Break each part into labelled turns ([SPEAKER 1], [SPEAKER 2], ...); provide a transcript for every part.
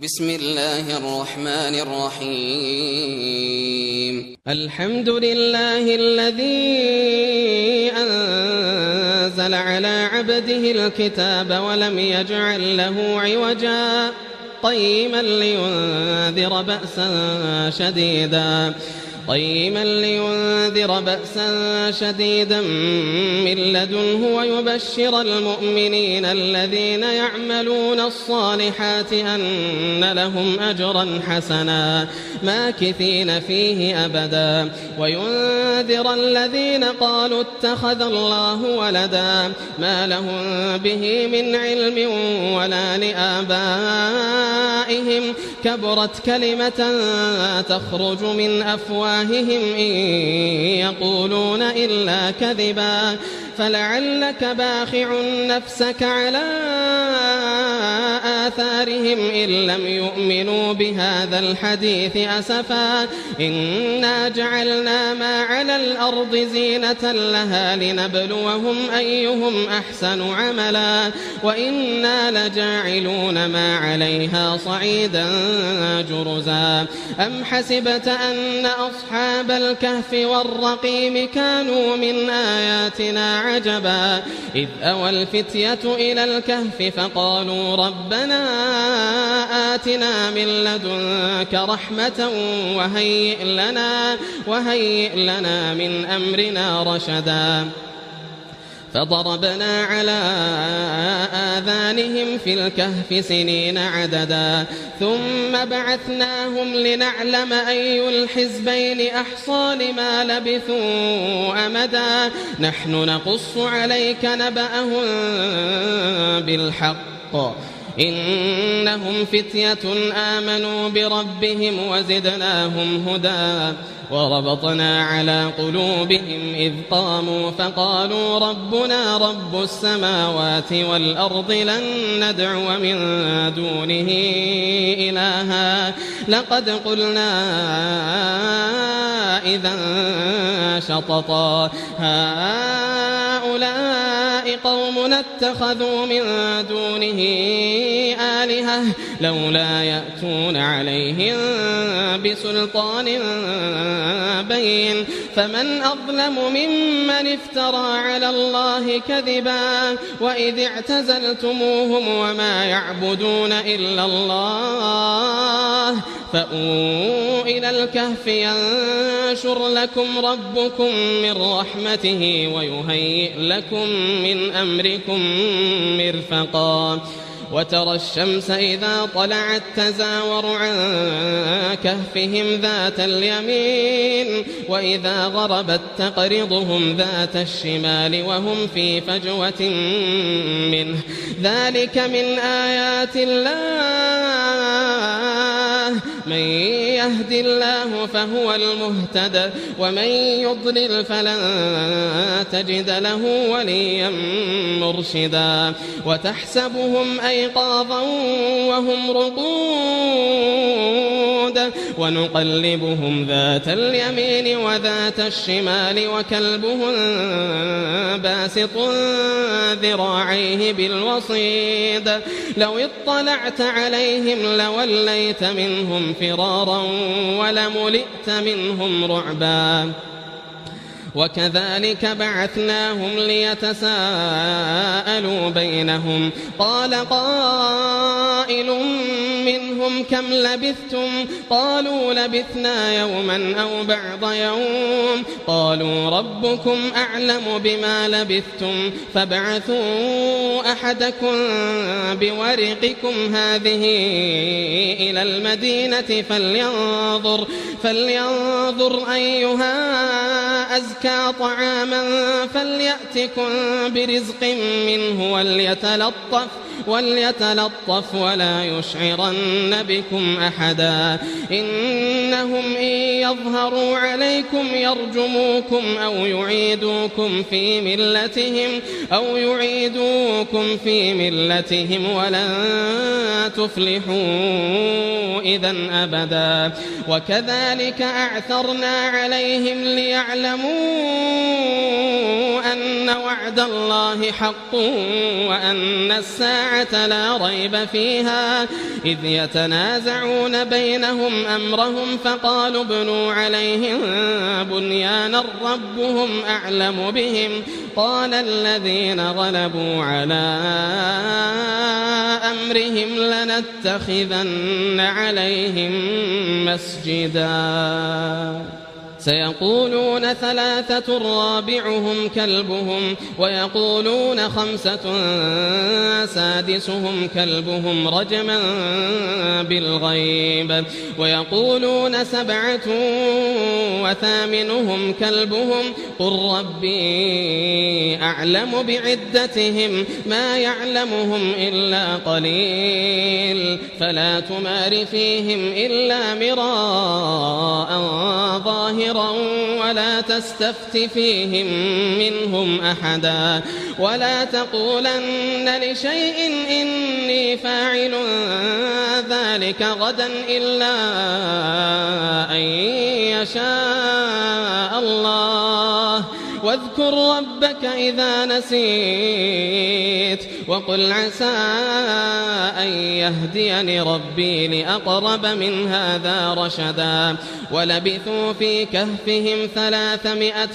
[SPEAKER 1] بسم الله الرحمن الرحيم.
[SPEAKER 2] الحمد لله الذي أنزل على عبده الكتاب ولم يجعل له عوجا قيما لينذر بأسا شديدا من لدنه ويبشر المؤمنين الذين يعملون الصالحات أن لهم أجرا حسنا ماكثين فيه أبدا وينذر الذين قالوا اتخذ الله ولدا ما لهم به من علم ولا لآبائهم كبرت كلمة تخرج من أفواههم إن يقولون إلا كذبا فلعلك باخع نفسك على آثارهم إن لم يؤمنوا بهذا الحديث أسفا إنا جعلنا ما على الأرض زينة لها لنبلوهم أيهم أحسن عملا وإنا لجاعلون ما عليها صعيدا جرزا أم حسبت أن أصحاب الكهف والرقيم كانوا من آياتنا عجبا إذ أوى الفتية إلى الكهف فقالوا ربنا آتنا من لدنك رحمة وهيئ لنا من أمرنا رشدا فضربنا على آذانهم في الكهف سنين عددا ثم بعثناهم لنعلم أي الحزبين أحصى لما لبثوا أمدا نحن نقص عليك نبأهم بالحق إنهم فتية آمنوا بربهم وزدناهم هدى وربطنا على قلوبهم إذ قاموا فقالوا ربنا رب السماوات والأرض لن ندعو من دونه إلها لقد قلنا إذا شططا هؤلاء قومنا اتخذوا من دونه آلهة لولا يأتون عليهم بسلطان بين فمن أظلم ممن افترى على الله كذبا وإذ اعتزلتموهم وما يعبدون إلا الله فأووا إلى الكهف ينشر لكم ربكم من رحمته ويهيئ لكم من أمركم مرفقا وترى الشمس إذا طلعت تزاور عن كهفهم ذات اليمين وإذا غربت تقرضهم ذات الشمال وهم في فجوة منه ذلك من آيات الله من يهد الله فهو المهتد ومن يضلل فلن تجد له وليا مرشدا وتحسبهم أيقاظا وهم رقود ونقلبهم ذات اليمين وذات الشمال وكلبهم باسط ذراعيه بالوصيد لو اطلعت عليهم لوليت منهم فرارا ولملئت منهم رعبا وكذلك بعثناهم ليتساءلوا بينهم قال قائل منهم كم لبثتم قالوا لبثنا يوما أو بعض يوم قالوا ربكم أعلم بما لبثتم فابعثوا أحدكم بورقكم هذه إلى المدينة فلينظر أيها أزكى طعاما فليأتكم برزق منه وليتلطف ولا يشعرن بكم أحدا إنهم إن يظهروا عليكم يرجموكم أو يعيدوكم في ملتهم ولن تفلحوا إذا أبدا وكذلك أعثرنا عليهم ليعلموا أن وعد الله حق وأن الساعة لا ريب فيها إذ يتنازعون بينهم أمرهم فقالوا ابنوا عليهم بنيانا ربهم أعلم بهم قال الذين غلبوا على أمرهم لنتخذن عليهم مسجدا سيقولون 3 رابعهم كلبهم ويقولون 5 سادسهم كلبهم رجما بالغيب ويقولون 7 وثامنهم كلبهم قل ربي أعلم بعدتهم ما يعلمهم إلا قليل فلا تمار فيهم إلا مراء ظاهرا ولا تستفت فيهم منهم أحدا ولا تقولن لشيء إني فاعل ذلك غدا إلا أن يشاء الله واذكر ربك إذا نسيت وقل عسى أن يهديني ربي لأقرب من هذا رشدا ولبثوا في كهفهم 300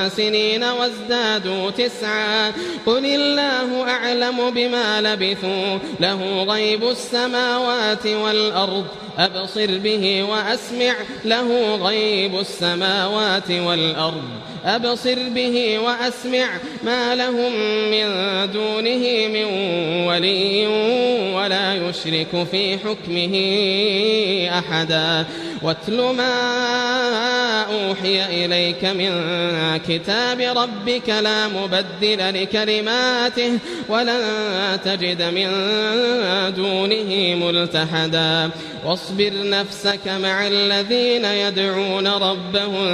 [SPEAKER 2] سنين وازدادوا 9 قل الله أعلم بما لبثوا له غيب السماوات والأرض أبصر به وأسمع له غيب السماوات والأرض أبصر به وأسمع ما لهم من دونه من ولي ولا يشرك في حكمه أحدا واتل ما أوحي إليك من كتاب ربك لا مبدل لكلماته ولن تجد من دونه ملتحدا واصبر نفسك مع الذين يدعون ربهم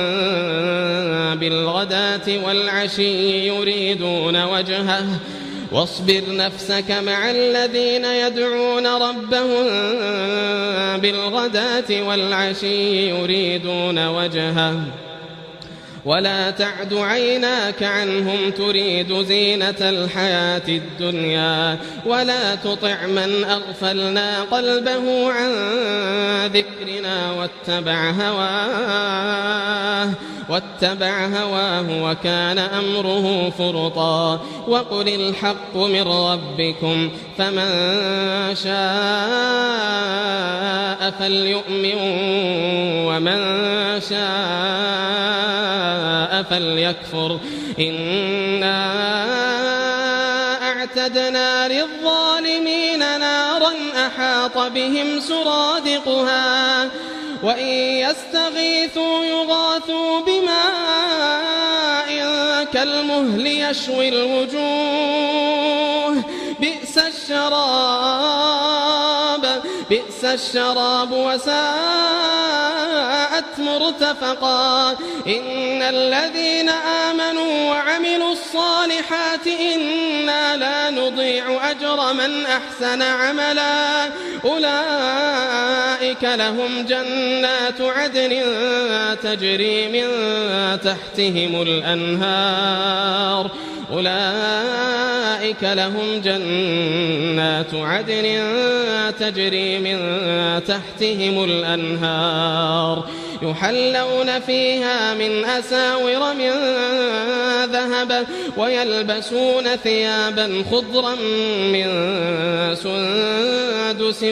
[SPEAKER 2] بالغداة والعشي يريدون وجهه واصبر نفسك مع الذين يدعون ربهم بالغداة والعشي يريدون وجهه ولا تعد عيناك عنهم تريد زينة الحياة الدنيا ولا تطع من أغفلنا قلبه عن ذكرنا واتبع هواه وكان أمره فرطا وقل الحق من ربكم فمن شاء فليؤمن ومن شاء فليكفر إنا أعتدنا للظالمين نارا أحاط بهم سرادقها وإن يستغيثوا يغاثوا بماء كالمهل يشوي الوجوه بئس الشراب وساءت مرتفقا إن الذين آمنوا وعملوا الصالحات إنا لا نضيع أجر من أحسن عملا أولئك لهم جنات عدن تجري من تحتهم الأنهار أولئك لهم جنات عدن تجري من تحتهم الأنهار يحلون فيها من أساور من ذهب ويلبسون ثيابا خضرا من سندس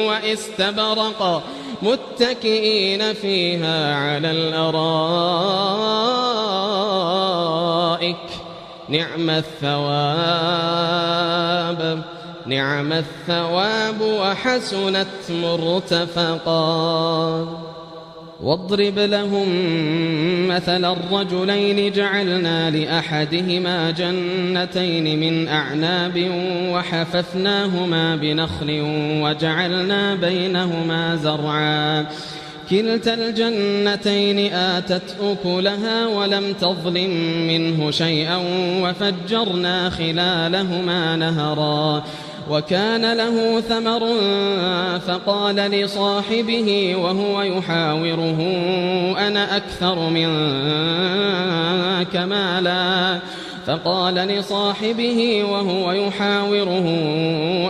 [SPEAKER 2] واستبرق متكئين فيها على الأرائك نعم الثواب وحسنت مرتفقا واضرب لهم مثل الرجلين جعلنا لأحدهما جنتين من أعناب وحففناهما بنخل وجعلنا بينهما زرعا كلتا الجنتين آتت أكلها ولم تظلم منه شيئا وفجرنا خلالهما نهرا وكان له ثمر فقال لصاحبه وهو يحاوره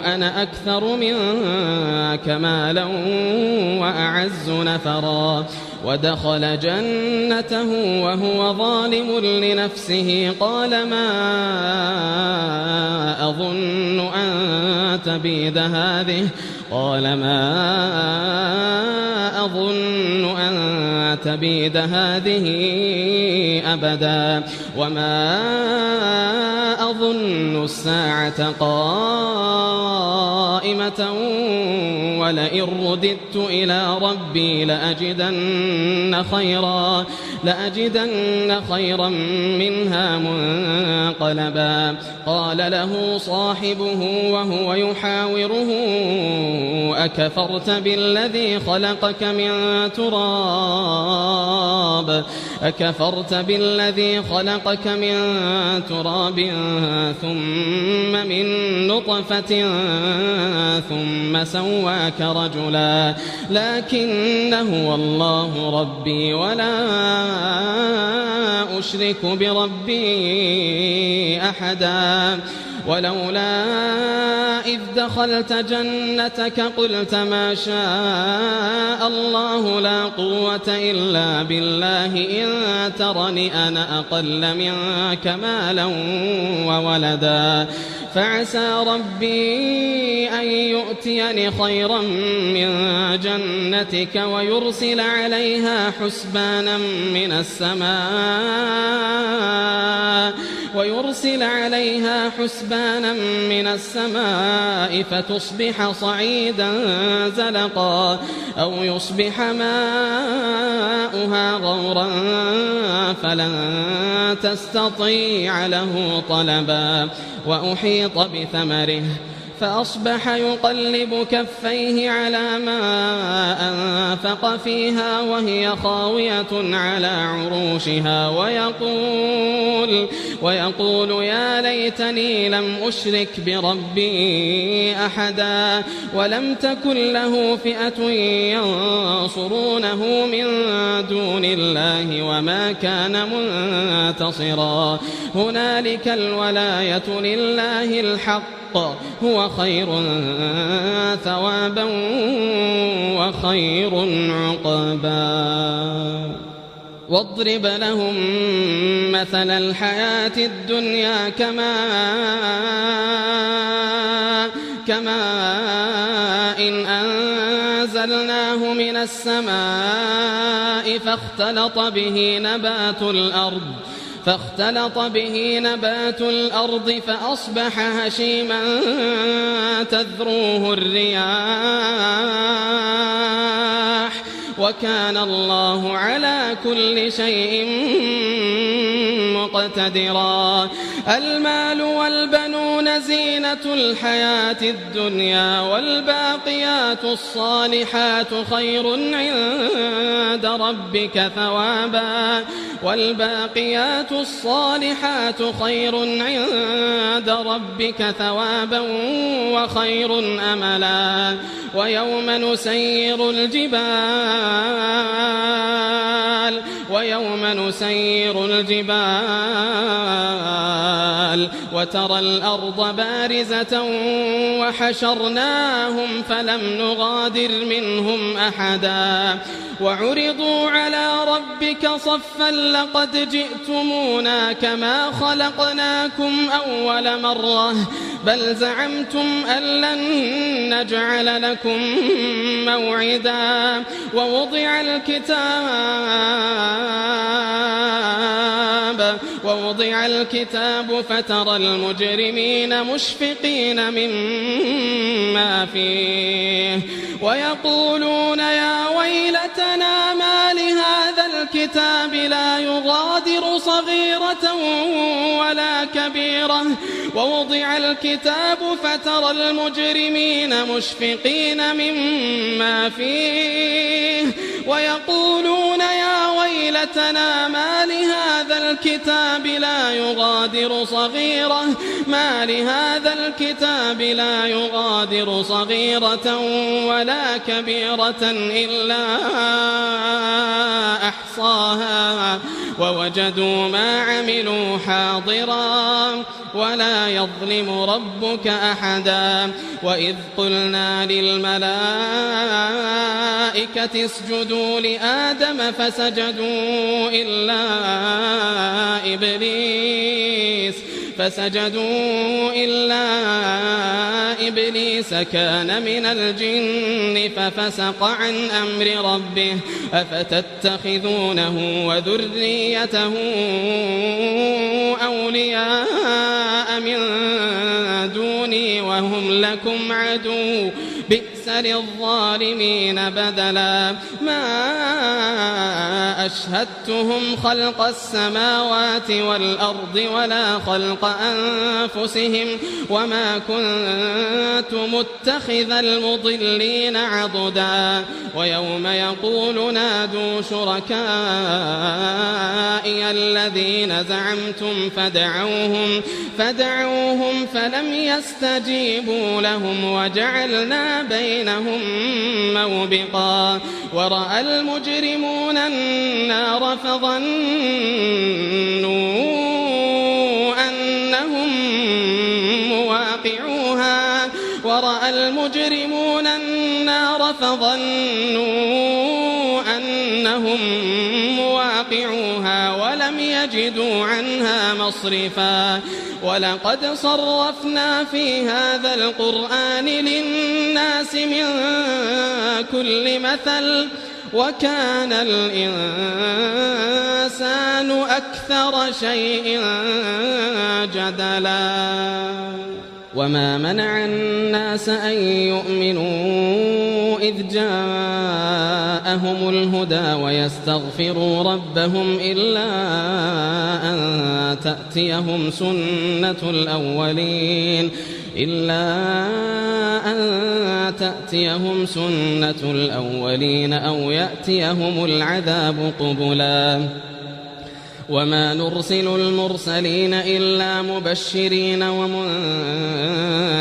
[SPEAKER 2] أنا أكثر منك مالا وأعز نفرا ودخل جنته وهو ظالم لنفسه قال ما أظن أن تبيد هذه أبدا وما أظن الساعة قائمة ولئن رددت إلى ربي لأجدن خيرا منها منقلبا قال له صاحبه وهو يحاوره أكفرت بالذي خلقك من تراب ثم من نطفة ثم سواك رجلا لكن هو الله ربي ولا أشرك بربي أحدا ولولا إذ دخلت جنتك قلت ما شاء الله لا قوة إلا بالله إن ترني أنا أقل منك مالا وولدا فعسى ربي أن يؤتيني خيرا من جنتك ويرسل عليها حسبانا من السماء فتصبح صعيدا زلقا أو يصبح ماؤها غورا فلن تستطيع له طلبا وأحيط بثمره فأصبح يقلب كفيه على ما أنفق فيها وهي خاوية على عروشها ويقول يا ليتني لم أشرك بربي أحدا ولم تكن له فئة ينصرونه من دون الله وما كان منتصرا هنالك الولاية لله الحق هو خير ثوابا وخير عقبا واضرب لهم مثل الحياة الدنيا كماء إن أنزلناه من السماء فاختلط به نبات الأرض فأصبح هشيما تذروه الرياح وكان الله على كل شيء مقتدرا المال والبنون زينة الحياة الدنيا والباقيات الصالحات خير عند ربك ثوابا وخير أملا ويوم نسير الجبال وترى الأرض بارزة وحشرناهم فلم نغادر منهم أحدا وعرضوا على ربك صفا لقد جئتمونا كما خلقناكم أول مرة بل زعمتم أن لن نجعل لكم موعدا ووضع الكتاب فترى المجرمين مشفقين مما فيه ويقولون يا ويلتنا ما لهذا الكتاب لا يغادر صغيرة ولا كبيرة ووضع الكتاب فترى المجرمين مشفقين مما فيه ويقولون يا ويلتنا ما لهذا الكتاب لا يغادر صغيرة ولا كبيرة إلا أحصاها ووجدوا ما عملوا حاضرا ولا يظلم ربك أحدا وإذ قلنا للملائكة اسجدوا لآدم فسجدوا إلا إبليس كان من الجن ففسق عن أمر ربه أفتتخذونه وذريته أولياء من دوني وهم لكم عدو بئس للظالمين بدلا ما أشهدتهم خلق السماوات والأرض ولا خلق أنفسهم وما كنت متخذ المضلين عضدا ويوم يقول نادوا شركائي الذين زعمتم فدعوهم فلم يستجيبوا لهم وجعلنا بينهم موبقا ورأى المجرمون النار فظنوا أنهم مواقعوها ولم يجدوا عنها مصرفا ولقد صرفنا في هذا القرآن للناس من كل مثل وكان الإنسان أكثر شيء جدلا وما منع الناس أن يؤمنوا إذ جاءهم الهدى ويستغفروا ربهم إلا أن تأتيهم سنة الأولين أو يأتيهم العذاب قبلا وما نرسل المرسلين إلا مبشرين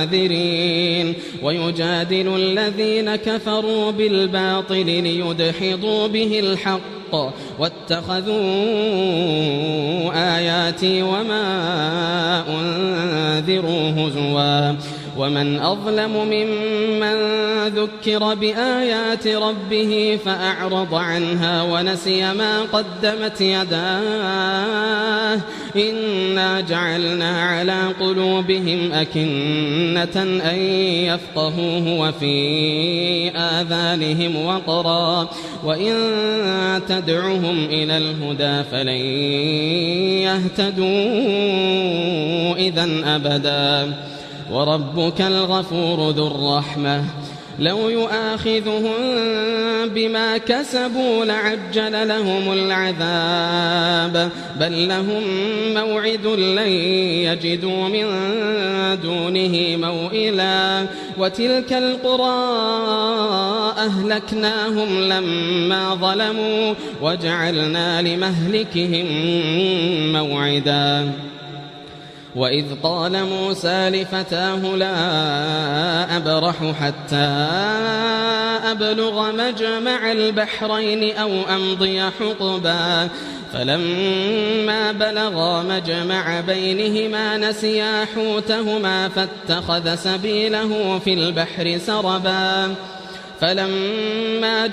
[SPEAKER 2] ومنذرين ويجادل الذين كفروا بالباطل ليدحضوا به الحق واتخذوا آياتي وما أنذروا هزوا ومن أظلم ممن ذكر بآيات ربه فأعرض عنها ونسي ما قدمت يداه إنا جعلنا على قلوبهم أكنة أن يفقهوه وفي آذانهم وقرا وإن تدعهم إلى الهدى فلن يهتدوا إذن أبدا وربك الغفور ذو الرحمة لو يؤاخذهم بما كسبوا لعجل لهم العذاب بل لهم موعد لن يجدوا من دونه موئلا وتلك القرى أهلكناهم لما ظلموا وجعلنا لمهلكهم موعدا وإذ قال موسى لفتاه لا أبرح حتى أبلغ مجمع البحرين أو أمضي حقبا فلما بلغا مجمع بينهما نسيا حوتهما فاتخذ سبيله في البحر سربا فلما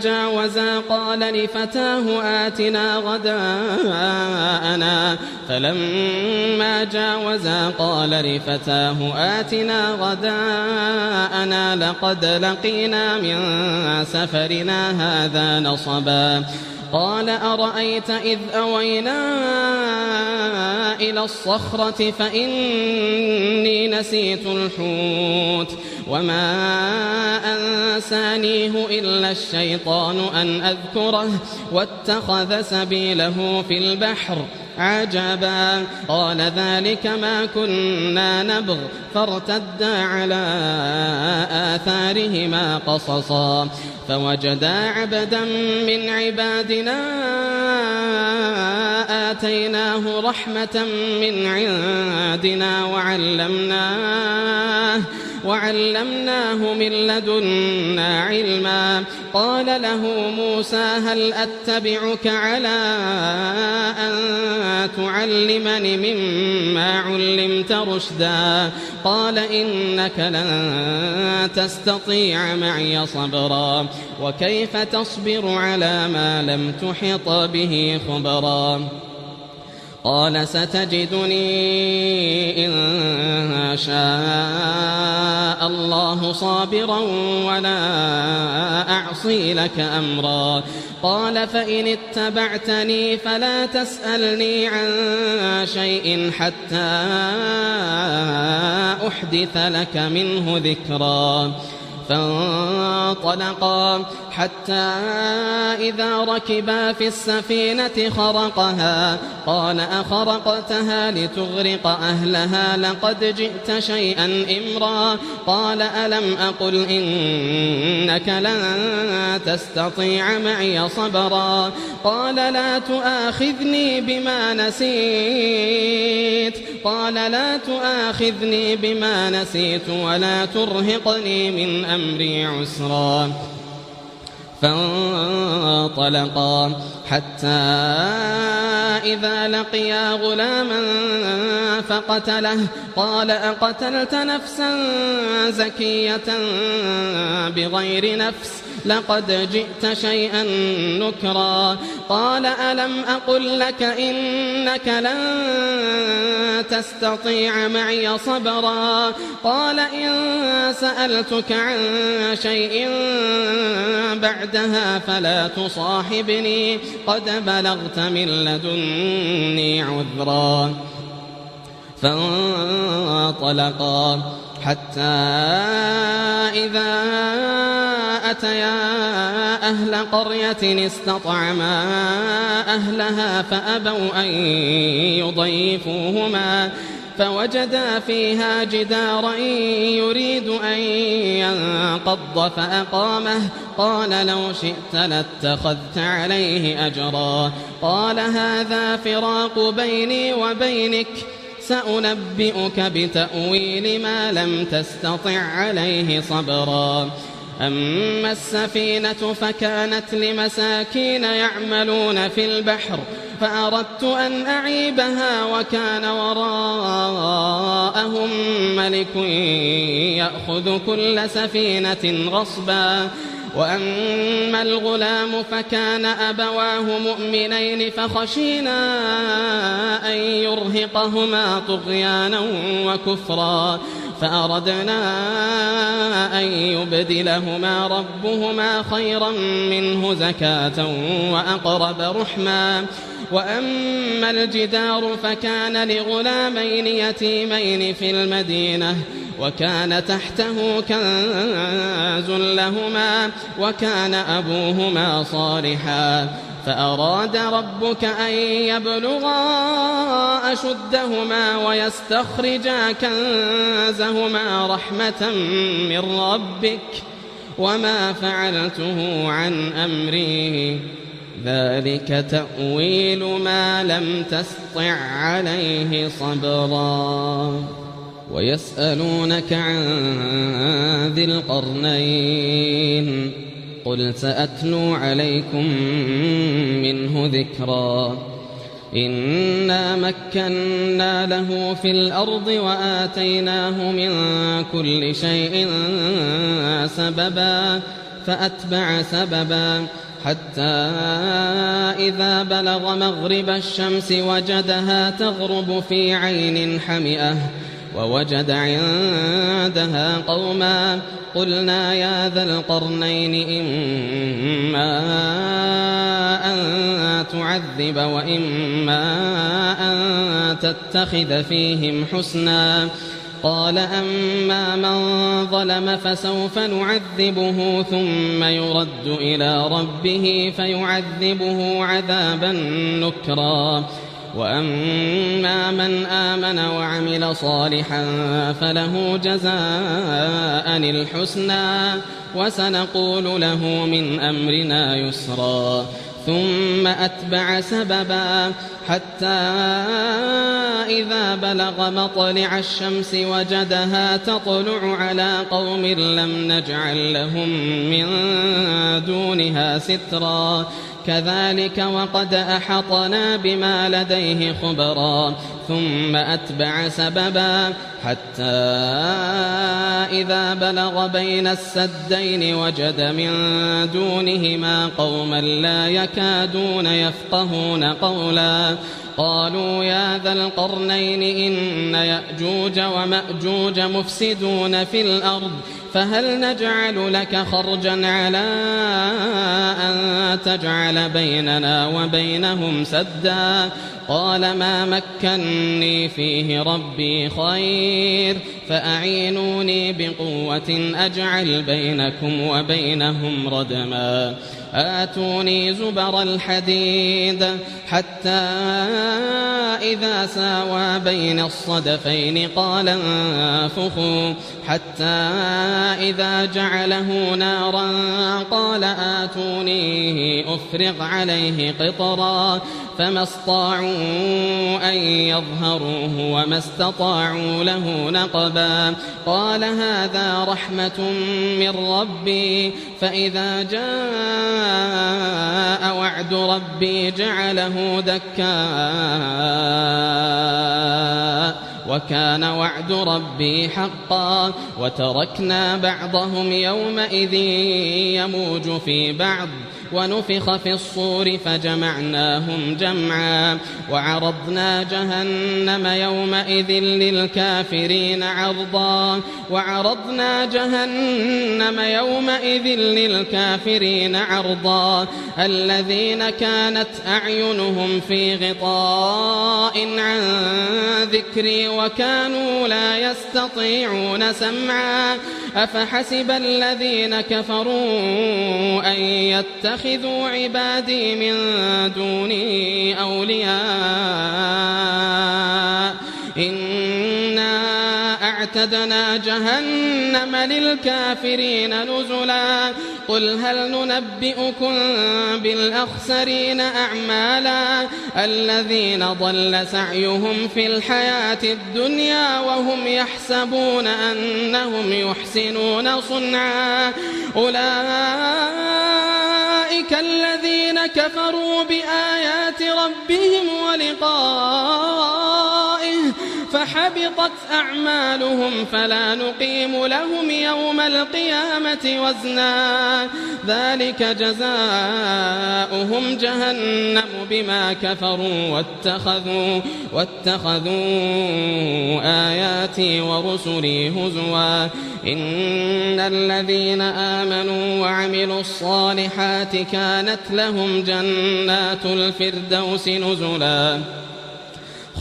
[SPEAKER 2] جاوزا قال لفتاه آتنا غداءنا لقد لقينا من سفرنا هذا نصبا قال أرأيت إذ أوينا إلى الصخرة فإني نسيت الحوت وما أنسانيه إلا الشيطان أن أذكره واتخذ سبيله في البحر عجبا قال ذلك ما كنا نبغ فارتدا على آثارهما قصصا فوجدا عبدا من عبادنا آتيناه رحمة من عندنا وعلمناه من لدنا علما قال له موسى هل أتبعك على أن تعلمني مما علمت رشدا قال إنك لن تستطيع معي صبرا وكيف تصبر على ما لم تحط به خبرا قال ستجدني إن شاء الله صابرا ولا أعصي لك أمرا قال فإن اتبعتني فلا تسألني عن شيء حتى أحدث لك منه ذكرا فانطلقا حتى إذا ركبا في السفينة خرقها قال أخرقتها لتغرق أهلها لقد جئت شيئا إمرا قال ألم أقل إنك لن تستطيع معي صبرا قال لا تؤاخذني بما نسيت ولا ترهقني من أمري عسرا فانطلقا حتى إذا لقيا غلاما فقتله قال أقتلت نفسا زكية بغير نفس لقد جئت شيئا نكرا قال ألم أقل لك إنك لن تستطيع معي صبرا قال إن سألتك عن شيء بعدها فلا تصاحبني قد بلغت من لدني عذرا فانطلقا حتى إذا أتيا أهل قرية استطعما أهلها فأبوا أن يضيفوهما فوجدا فيها جدارا يريد أن ينقض فأقامه قال لو شئت لاتخذت عليه أجرا قال هذا فراق بيني وبينك سأنبئك بتأويل ما لم تستطع عليه صبرا أما السفينة فكانت لمساكين يعملون في البحر فأردت أن أعيبها وكان وراءهم ملك يأخذ كل سفينة غصبا وأما الغلام فكان أبواه مؤمنين فخشينا أن يرهقهما طغيانا وكفرا فأردنا أن يبدلهما ربهما خيرا منه زكاة وأقرب رحما وأما الجدار فكان لغلامين يتيمين في المدينة وكان تحته كنز لهما وكان أبوهما صالحا فأراد ربك أن يبلغا أشدهما ويستخرجا كنزهما رحمة من ربك وما فعلته عن أمري ذلك تأويل ما لم تسطع عليه صبرا ويسألونك عن ذي القرنين قل سأتلو عليكم منه ذكرا إنا مكنا له في الأرض وآتيناه من كل شيء سببا فأتبع سببا حتى إذا بلغ مغرب الشمس وجدها تغرب في عين حمئة ووجد عندها قوما قلنا يا ذا القرنين إما أن تعذب وإما أن تتخذ فيهم حسنا قال أما من ظلم فسوف نعذبه ثم يرد إلى ربه فيعذبه عذابا نكرا وأما من آمن وعمل صالحا فله جزاء الحسنى وسنقول له من أمرنا يسرا ثم أتبع سببا حتى إذا بلغ مطلع الشمس وجدها تطلع على قوم لم نجعل لهم من دونها سترا كذلك وقد أحطنا بما لديه خبرا ثم أتبع سببا حتى إذا بلغ بين السدين وجد من دونهما قوما لا يكادون يفقهون قولا قالوا يا ذا القرنين إن يأجوج ومأجوج مفسدون في الأرض فهل نجعل لك خرجا على أن تجعل بيننا وبينهم سدا قال ما مكني فيه ربي خير فأعينوني بقوة أجعل بينكم وبينهم ردما آتوني زبر الحديد حتى إذا ساوى بين الصدفين قال انفخوا حتى إذا جعله نارا قال آتوني أفرغ عليه قطرا فما استطاعوا أن يظهروه وما استطاعوا له نقبا قال هذا رحمة من ربي فإذا جاء وعد ربي جعله دكا وكان وعد ربي حقا وتركنا بعضهم يومئذ يموج في بعض ونفخ في الصور فجمعناهم جمعا وعرضنا جهنم يومئذ للكافرين عرضا الذين كانت أعينهم في غطاء عن ذكري وكانوا لا يستطيعون سمعا أفحسب الذين كفروا أن يتخذوا عبادي من دوني أولياء إنا أعتدنا جهنم للكافرين نزلا قل هل ننبئكم بالأخسرين أعمالا الذين ضل سعيهم في الحياة الدنيا وهم يحسبون أنهم يحسنون صنعا أولئك الذين كفروا بآيات ربهم ولقائه فحبطت أعمالهم فلا نقيم لهم يوم القيامة وزنا ذلك جزاؤهم جهنم بما كفروا واتخذوا آياتي ورسلي هزوا إن الذين آمنوا وعملوا الصالحات كانت لهم جنات الفردوس نزلا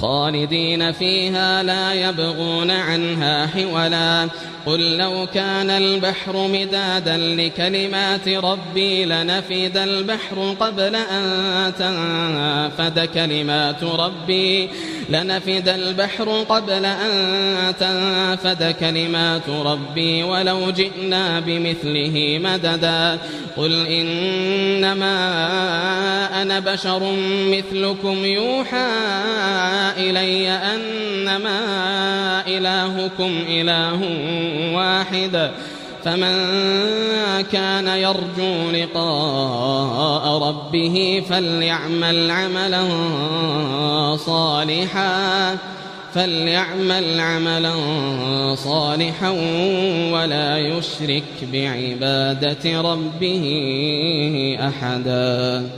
[SPEAKER 2] خالدين فيها لا يبغون عنها حولا قل لو كان البحر مدادا لكلمات ربي لنفد البحر قبل أن تنفد كلمات ربي ولو جئنا بمثله مددا قل إنما أنا بشر مثلكم يوحى إلي أنما إلهكم إله واحد فمن كان يرجو لقاء ربه فليعمل عملا صالحا ولا يشرك بعبادة ربه أحدا.